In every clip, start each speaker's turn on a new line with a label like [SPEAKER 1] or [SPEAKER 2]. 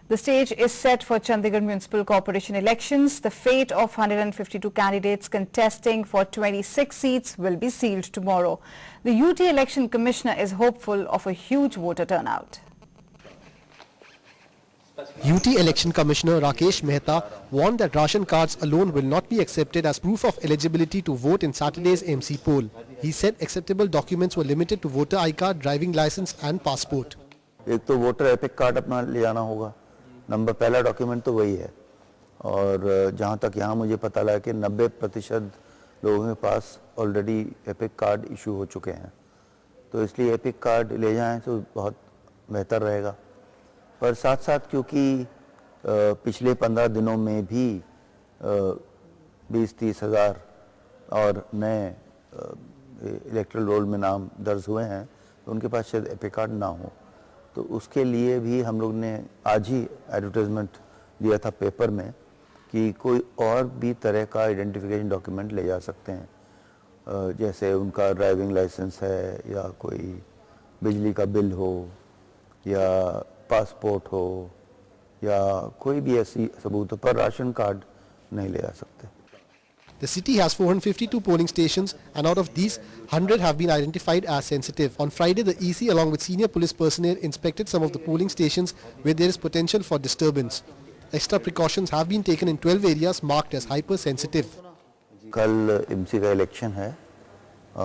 [SPEAKER 1] The stage is set for Chandigarh Municipal Corporation elections. The fate of 152 candidates contesting for 26 seats will be sealed tomorrow. The UT Election Commissioner is hopeful of a huge voter turnout.
[SPEAKER 2] UT Election Commissioner Rakesh Mehta warned that ration cards alone will not be accepted as proof of eligibility to vote in Saturday's MC poll. He said acceptable documents were limited to voter ID card, driving license and passport.
[SPEAKER 3] एक तो voter epic card अपना ले जाना होगा, number पहला document तो वही है। और जहां तक यहाँ मुझे पता लगा कि 90% लोगों के पास ऑलरेडी एपिक कार्ड इशू हो चुके हैं, तो इसलिए एपिक कार्ड ले जाएं तो बहुत बेहतर रहेगा। पर साथ साथ क्योंकि पिछले 15 दिनों में भी 20-30 हज़ार और नए इलेक्टोरल रोल में नाम दर्ज हुए हैं, तो उनके पास शायद एपिक कार्ड ना हो, तो उसके लिए भी हम लोग ने आज ही एडवर्टाइजमेंट दिया था पेपर में कि कोई और भी तरह का आइडेंटिफिकेशन डॉक्यूमेंट ले जा सकते हैं, जैसे उनका ड्राइविंग लाइसेंस है या कोई बिजली का बिल हो या पासपोर्ट हो या कोई भी ऐसी सबूत हो, पर राशन कार्ड नहीं ले जा सकते।
[SPEAKER 2] The city has 452 polling stations, and out of these, 100 have been identified as sensitive. On Friday, the EC along with senior police personnel inspected some of the polling stations where there is potential for disturbance. Extra precautions have been taken in 12 areas marked as hypersensitive.
[SPEAKER 3] कल MC का election है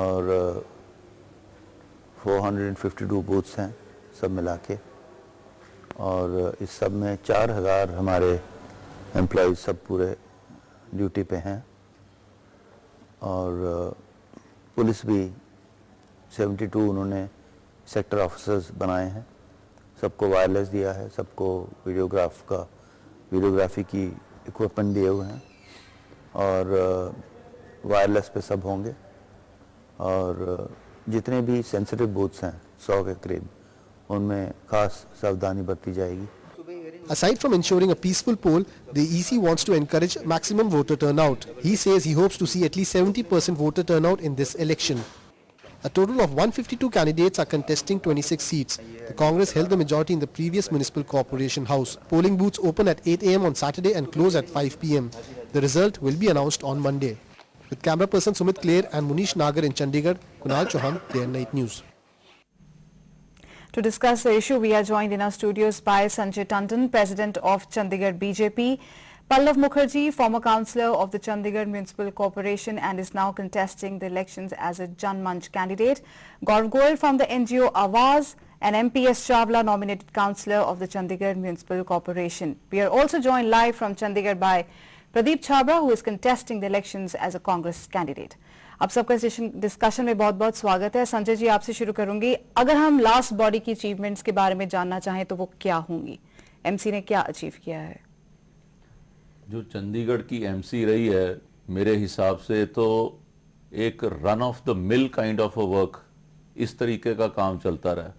[SPEAKER 3] और 452 booths हैं सब मिला के, और इस सब में 4000 हमारे एम्प्लॉइज सब पूरे ड्यूटी पे हैं, और पुलिस भी 72 उन्होंने सेक्टर ऑफिसर्स बनाए हैं, सबको वायरलेस दिया है, सबको वीडियोग्राफी की इक्विपमेंट दिए हुए हैं, और वायरलेस पे सब होंगे, और जितने भी सेंसिटिव बूथ्स हैं 100 के करीब, उनमें खास सावधानी बरती जाएगी।
[SPEAKER 2] Aside from ensuring a peaceful poll, the EC wants to encourage maximum voter turnout. He says he hopes to see at least 70% voter turnout in this election. A total of 152 candidates are contesting 26 seats. The Congress held the majority in the previous municipal corporation house. Polling booths open at 8 AM on Saturday and close at 5 PM. The result will be announced on Monday. With camera person Sumit Clare and Munish Nagar in Chandigarh, Kunal Chauhan, Day and Night News.
[SPEAKER 1] To discuss the issue, we are joined in our studios by Sanjay Tandon, President of Chandigarh BJP, Pallav Mukherjee, former councillor of the Chandigarh Municipal Corporation and is now contesting the elections as a Jan Manch candidate, Gaurav Goyal from the NGO Awaz, and MPS Chawla, nominated councillor of the Chandigarh Municipal Corporation. We are also joined live from Chandigarh by Pradeep Chhabra, who is contesting the elections as a Congress candidate. आप सबका discussion में बहुत बहुत स्वागत है। संजय जी, आपसे शुरू करूंगी। अगर हम लास्ट बॉडी की अचीवमेंट्स के बारे में जानना चाहें तो वो क्या होंगी? एमसी ने क्या अचीव किया है?
[SPEAKER 4] जो चंडीगढ़ की एमसी रही है, मेरे हिसाब से तो एक run of the mill kind of a work, इस तरीके का काम चलता रहा।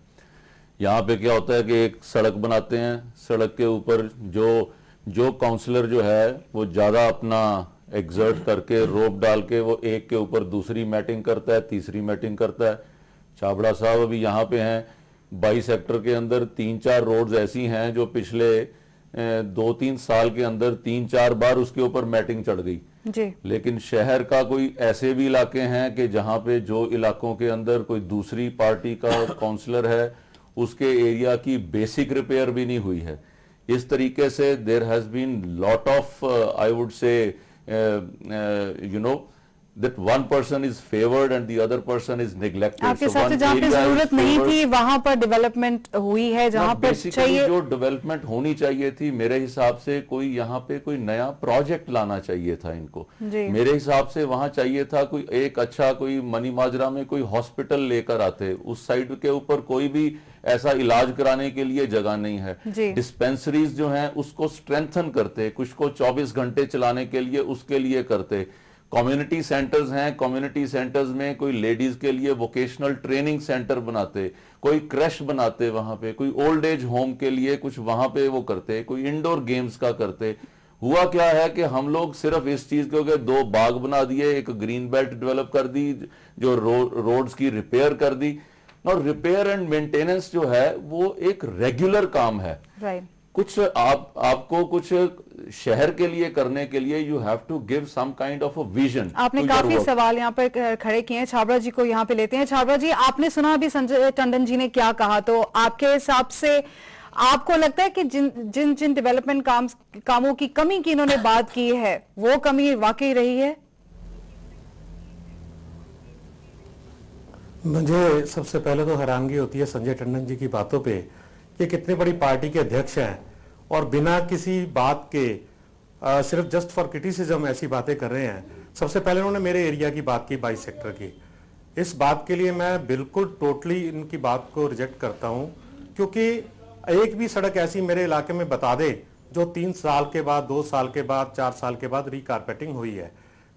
[SPEAKER 4] यहाँ पे क्या होता है कि एक सड़क बनाते हैं, सड़क के ऊपर जो काउंसलर जो है वो ज्यादा अपना एग्जर्ट करके रोप डाल के वो एक के ऊपर दूसरी मैटिंग करता है, तीसरी मैटिंग करता है। छाबड़ा साहब अभी यहाँ पे हैं, 22 सेक्टर के अंदर 3-4 रोड्स ऐसी हैं जो पिछले 2-3 साल के अंदर 3-4 बार उसके ऊपर मैटिंग चढ़ गई जी। लेकिन शहर का कोई ऐसे भी इलाके हैं कि जहाँ पे जो इलाकों के अंदर कोई दूसरी पार्टी का काउंसलर है, उसके एरिया की बेसिक रिपेयर भी नहीं हुई है। इस तरीके से there has been lot of I would say that one person is favored and the other person is neglected.
[SPEAKER 1] आपके साथ so जहाँ पे जरूरत नहीं थी वहां पर डेवलपमेंट हुई है, जहाँ पर चाहिए
[SPEAKER 4] जो डेवलपमेंट होनी चाहिए थी, मेरे हिसाब से कोई यहाँ पे कोई नया प्रोजेक्ट लाना चाहिए था इनको। मेरे हिसाब से वहां चाहिए था कोई एक अच्छा कोई मनी माजरा में कोई हॉस्पिटल लेकर आते, उस साइड के ऊपर कोई भी ऐसा इलाज कराने के लिए जगह नहीं है। डिस्पेंसरीज जो हैं उसको स्ट्रेंथन करते, कुछ को 24 घंटे चलाने के लिए उसके लिए करते। कम्युनिटी सेंटर्स हैं, कम्युनिटी सेंटर्स में कोई लेडीज के लिए वोकेशनल ट्रेनिंग सेंटर बनाते, कोई क्रश बनाते, वहां पे कोई ओल्ड एज होम के लिए कुछ वहां पे वो करते, कोई इंडोर गेम्स का करते। हुआ क्या है कि हम लोग सिर्फ इस चीज के हो गए, 2 बाग बना दिए, एक ग्रीन बेल्ट डेवलप कर दी, जो रोड्स की रिपेयर कर दी। और रिपेयर एंड मेंटेनेंस जो है वो एक रेगुलर काम है। कुछ आपको कुछ शहर के लिए करने के लिए you have to give some kind of a vision.
[SPEAKER 1] आपने काफी सवाल यहाँ पर खड़े किए हैं, छाबड़ा जी को यहाँ पे लेते हैं। छाबड़ा जी, आपने सुना अभी संजय टंडन जी ने क्या कहा, तो आपके हिसाब से आपको लगता है कि जिन जिन डेवलपमेंट कामों की कमी की इन्होंने बात की है वो कमी वाकई रही है?
[SPEAKER 5] मुझे सबसे पहले तो हैरानगी होती है संजय टंडन जी की बातों पे कि कितनी बड़ी पार्टी के अध्यक्ष हैं और बिना किसी बात के सिर्फ जस्ट फॉर क्रिटिसिज्म ऐसी बातें कर रहे हैं। सबसे पहले उन्होंने मेरे एरिया की बात की, 22 सेक्टर की। इस बात के लिए मैं बिल्कुल टोटली इनकी बात को रिजेक्ट करता हूं, क्योंकि एक भी सड़क ऐसी मेरे इलाके में बता दे जो 3 साल के बाद, 2 साल के बाद, 4 साल के बाद रिकारपेटिंग हुई है।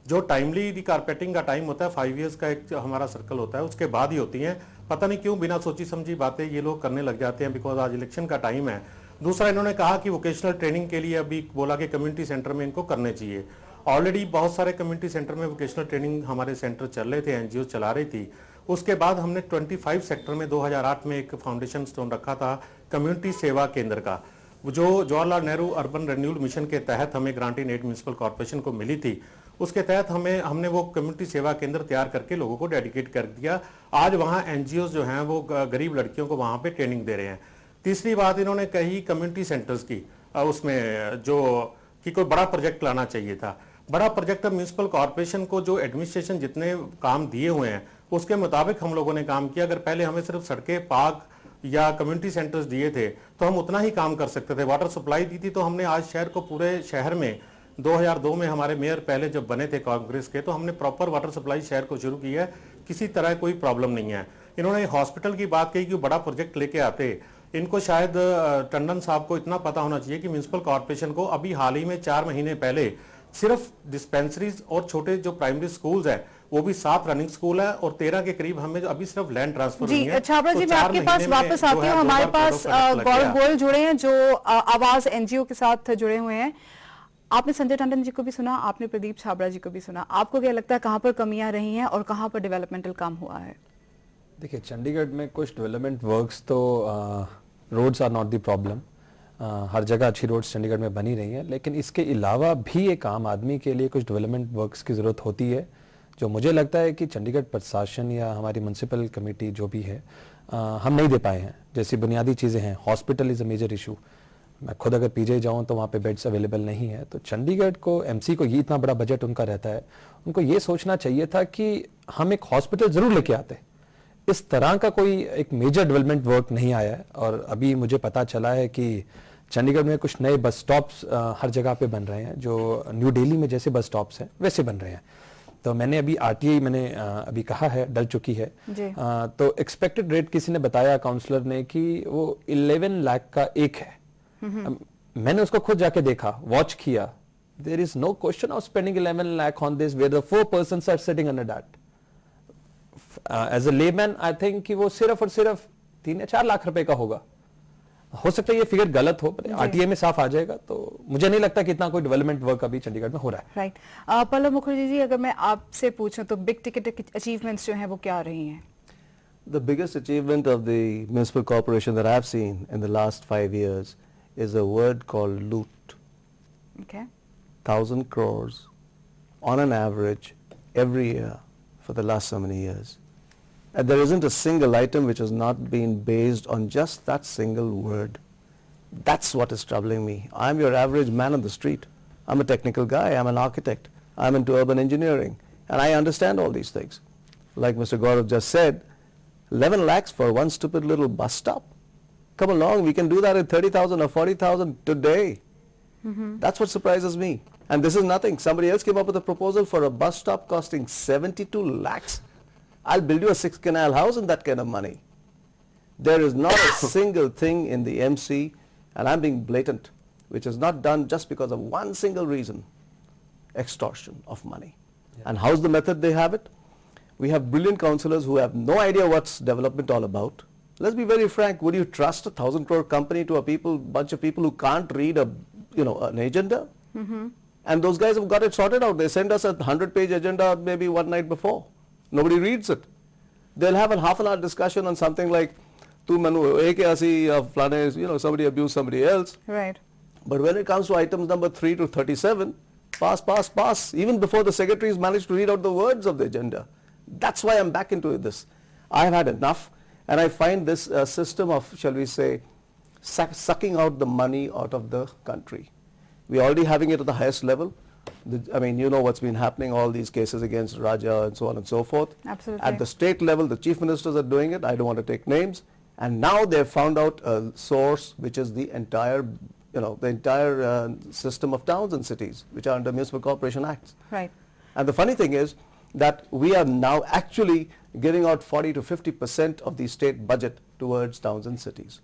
[SPEAKER 5] जो टाइमली रिकारपेटिंग का टाइम होता है 5 इयर्स का एक हमारा सर्कल होता है, उसके बाद ही होती हैं। पता नहीं क्यों बिना सोची समझी बातें ये लोग करने लग जाते हैं, बिकॉज आज इलेक्शन का टाइम है। दूसरा, इन्होंने कहा कि वोकेशनल ट्रेनिंग के लिए अभी बोला कि कम्युनिटी सेंटर में इनको करने चाहिए। ऑलरेडी बहुत सारे कम्युनिटी सेंटर में वोकेशनल ट्रेनिंग हमारे सेंटर चल रहे थे, एनजीओ चला रही थी। उसके बाद हमने 25 सेक्टर में 2008 में एक फाउंडेशन स्टोन रखा था कम्युनिटी सेवा केंद्र का, जो Jawaharlal Nehru urban renewal mission के तहत हमें grant in aid municipal corporation को मिली थी। उसके तहत हमने वो कम्युनिटी सेवा केंद्र तैयार करके लोगों को डेडिकेट कर दिया। आज वहाँ एनजीओ जो हैं वो गरीब लड़कियों को वहाँ पे ट्रेनिंग दे रहे हैं। तीसरी बात इन्होंने कही कम्युनिटी सेंटर्स की, उसमें जो कि कोई बड़ा प्रोजेक्ट लाना चाहिए था। बड़ा प्रोजेक्ट म्युनिसिपल कॉर्पोरेशन को जो एडमिनिस्ट्रेशन जितने काम दिए हुए हैं उसके मुताबिक हम लोगों ने काम किया। अगर पहले हमें सिर्फ सड़कें, पार्क या कम्युनिटी सेंटर्स दिए थे तो हम उतना ही काम कर सकते थे। वाटर सप्लाई दी थी तो हमने आज शहर को, पूरे शहर में 2002 में हमारे मेयर पहले जब बने थे कांग्रेस के, तो हमने प्रॉपर वाटर सप्लाई शहर को शुरू की है, किसी तरह कोई प्रॉब्लम नहीं है। इन्होंने हॉस्पिटल की बात कही कि बड़ा प्रोजेक्ट लेके आते। इनको शायद टंडन साहब को इतना पता होना चाहिए कि म्युनिसिपल कॉर्पोरेशन को अभी हाल ही में 4 महीने पहले सिर्फ डिस्पेंसरीज और छोटे जो प्राइमरी स्कूल्स हैं वो भी 7 रनिंग स्कूल है और 13 के करीब हमें अभी सिर्फ लैंड ट्रांसफर हुई है।
[SPEAKER 1] छाबड़ा जी, मैं आपके पास वापस आती हूँ। हमारे पास गौरव गोयल जुड़े हैं जो आवाज एनजीओ के साथ जुड़े हुए हैं। आपने संजय टंडन जी को भी सुना, आपने प्रदीप छाबड़ा जी को भी सुना। आपको क्या लगता है कहां पर कमियां रही हैं और कहां पर डेवलपमेंटल काम हुआ है?
[SPEAKER 6] देखिए, चंडीगढ़ में कुछ डेवलपमेंट वर्क्स तो roads are not the problem, हर जगह अच्छी रोड्स चंडीगढ़ में बनी रही हैं, लेकिन इसके अलावा भी एक आम आदमी के लिए कुछ डेवलपमेंट वर्क्स की ज़रूरत होती है, जो मुझे लगता है कि चंडीगढ़ प्रशासन या हमारी म्यूनसिपल कमेटी जो भी है हम नहीं दे पाए हैं। जैसी बुनियादी चीज़ें हैं, hospital is a major issue. मैं खुद अगर पीजे जाऊं तो वहाँ पे बेड्स अवेलेबल नहीं है। तो चंडीगढ़ को, एमसी को, ये इतना बड़ा बजट उनका रहता है, उनको ये सोचना चाहिए था कि हम एक हॉस्पिटल ज़रूर लेके आते। इस तरह का कोई एक मेजर डेवलपमेंट वर्क नहीं आया है। और अभी मुझे पता चला है कि चंडीगढ़ में कुछ नए बस स्टॉप्स हर जगह पे बन रहे हैं, जो न्यू दिल्ली में जैसे बस स्टॉप्स हैं वैसे बन रहे हैं। तो मैंने अभी आरटीआई मैंने अभी कहा है, डल चुकी है। तो एक्सपेक्टेड रेट किसी ने बताया, काउंसलर ने, कि वो 11 लाख का एक है। मैंने उसको खुद जाके देखा, वॉच किया। There is no question of spending 11 lakh on this where the 4 persons are sitting under that. As a layman I think कि वो सिर्फ और सिर्फ 3 या 4 लाख रुपए का होगा। हो सकता है ये फिगर गलत हो, आरटीए में साफ आ जाएगा। तो मुझे नहीं लगता कि इतना कोई डेवलपमेंट वर्क अभी चंडीगढ़ में हो रहा है।
[SPEAKER 1] राइट। पल्लव मुखर्जी जी, अगर मैं आपसे पूछूं तो बिग टिकट अचीवमेंट्स जो हैं वो क्या रही हैं?
[SPEAKER 7] The biggest achievement of the municipal corporation that I've seen in the last 5 years is a word called loot.
[SPEAKER 1] Okay.
[SPEAKER 7] 1,000 crores on an average every year for the last so many years. And there isn't a single item which has not been based on just that single word. That's what is troubling me. I'm your average man on the street. I'm a technical guy. I'm an architect. I'm into urban engineering. And I understand all these things. Like Mr. Gaurav just said, 11 lakhs for one stupid little bus stop. Come along, we can do that at 30,000 or 40,000 today. That's what surprises me. And this is nothing. Somebody else came up with a proposal for a bus stop costing 72 lakhs. I'll build you a 6-canal house in that kind of money. There is not a single thing in the MC, and I'm being blatant, which is not done just because of one single reason: extortion of money. Yeah. And how's the method they have it? We have brilliant councillors who have no idea what's development all about. Let's be very frank. Would you trust a 1,000 crore company to a bunch of people who can't read an agenda? And those guys have got it sorted out. They send us a 100-page agenda maybe one night before. Nobody reads it. They'll have a half an hour discussion on something like tu manu ek aisi flane, somebody abused somebody else.
[SPEAKER 1] Right.
[SPEAKER 7] But when it comes to items number 3 to 37, pass, pass, pass, even before the secretaries managed to read out the words of the agenda. That's why I'm back into this. I've had enough, and I find this system of, shall we say, sucking out the money out of the country. We're already having it at the highest level. I mean, you know what's been happening, all these cases against Raja and so on and so forth.
[SPEAKER 1] Absolutely.
[SPEAKER 7] At the state level, the chief ministers are doing it. I don't want to take names. And now they've found out a source, which is the entire, system of towns and cities, which are under Municipal Corporation Acts.
[SPEAKER 1] Right.
[SPEAKER 7] And the funny thing is that we are now actually giving out 40 to 50% of the state budget towards towns and cities.